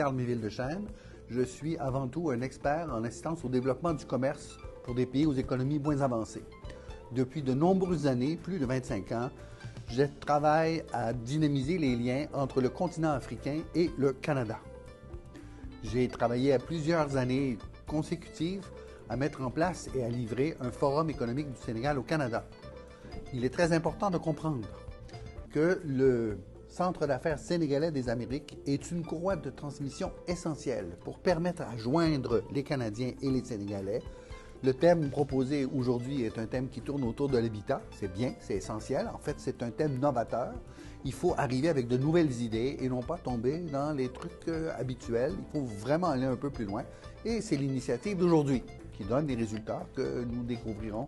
Carl Méville-Deschênes. Je suis avant tout un expert en assistance au développement du commerce pour des pays aux économies moins avancées. Depuis de nombreuses années, plus de 25 ans, je travaille à dynamiser les liens entre le continent africain et le Canada. J'ai travaillé à plusieurs années consécutives à mettre en place et à livrer un forum économique du Sénégal au Canada. Il est très important de comprendre que le Centre d'affaires sénégalais des Amériques est une courroie de transmission essentielle pour permettre à joindre les Canadiens et les Sénégalais. Le thème proposé aujourd'hui est un thème qui tourne autour de l'habitat. C'est bien, c'est essentiel. En fait, c'est un thème novateur. Il faut arriver avec de nouvelles idées et non pas tomber dans les trucs habituels. Il faut vraiment aller un peu plus loin. Et c'est l'initiative d'aujourd'hui qui donne des résultats que nous découvrirons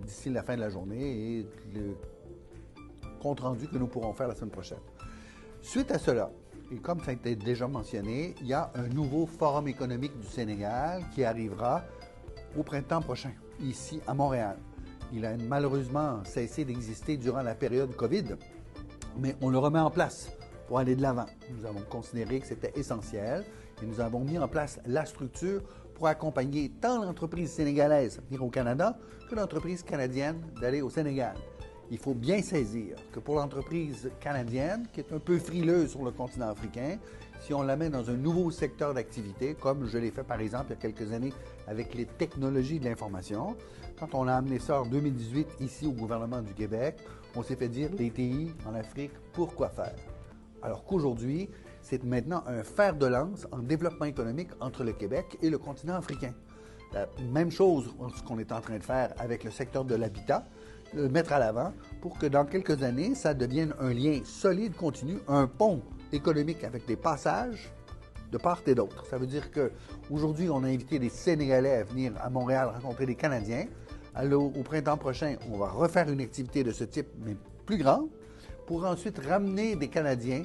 d'ici la fin de la journée et le compte rendu que nous pourrons faire la semaine prochaine. Suite à cela, et comme ça a été déjà mentionné, il y a un nouveau forum économique du Sénégal qui arrivera au printemps prochain, ici à Montréal. Il a malheureusement cessé d'exister durant la période COVID, mais on le remet en place pour aller de l'avant. Nous avons considéré que c'était essentiel et nous avons mis en place la structure pour accompagner tant l'entreprise sénégalaise à venir au Canada que l'entreprise canadienne d'aller au Sénégal. Il faut bien saisir que pour l'entreprise canadienne, qui est un peu frileuse sur le continent africain, si on la met dans un nouveau secteur d'activité, comme je l'ai fait par exemple il y a quelques années avec les technologies de l'information, quand on a amené ça en 2018 ici au gouvernement du Québec, on s'est fait dire les TI en Afrique, pourquoi faire? Alors qu'aujourd'hui, c'est maintenant un fer de lance en développement économique entre le Québec et le continent africain. La même chose, ce qu'on est en train de faire avec le secteur de l'habitat, le mettre à l'avant pour que dans quelques années, ça devienne un lien solide, continu, un pont économique avec des passages de part et d'autre. Ça veut dire qu'aujourd'hui, on a invité des Sénégalais à venir à Montréal rencontrer des Canadiens. Alors, au printemps prochain, on va refaire une activité de ce type, mais plus grande, pour ensuite ramener des Canadiens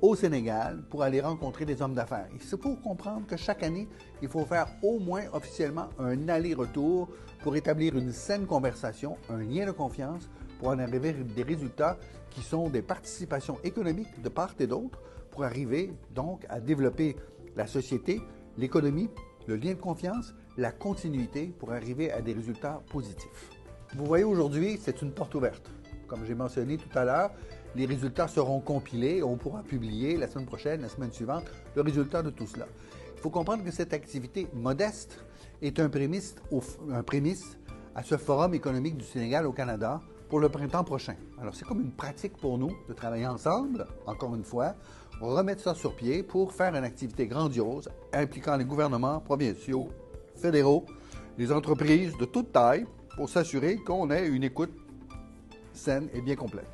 au Sénégal pour aller rencontrer des hommes d'affaires. Il faut comprendre que chaque année, il faut faire au moins officiellement un aller-retour pour établir une saine conversation, un lien de confiance pour en arriver à des résultats qui sont des participations économiques de part et d'autre pour arriver donc à développer la société, l'économie, le lien de confiance, la continuité pour arriver à des résultats positifs. Vous voyez aujourd'hui, c'est une porte ouverte. Comme j'ai mentionné tout à l'heure, les résultats seront compilés et on pourra publier la semaine prochaine, la semaine suivante, le résultat de tout cela. Il faut comprendre que cette activité modeste est un prémisse à ce Forum économique du Sénégal au Canada pour le printemps prochain. Alors, c'est comme une pratique pour nous de travailler ensemble, encore une fois, remettre ça sur pied pour faire une activité grandiose impliquant les gouvernements provinciaux, fédéraux, les entreprises de toute taille pour s'assurer qu'on ait une écoute saine et bien complète.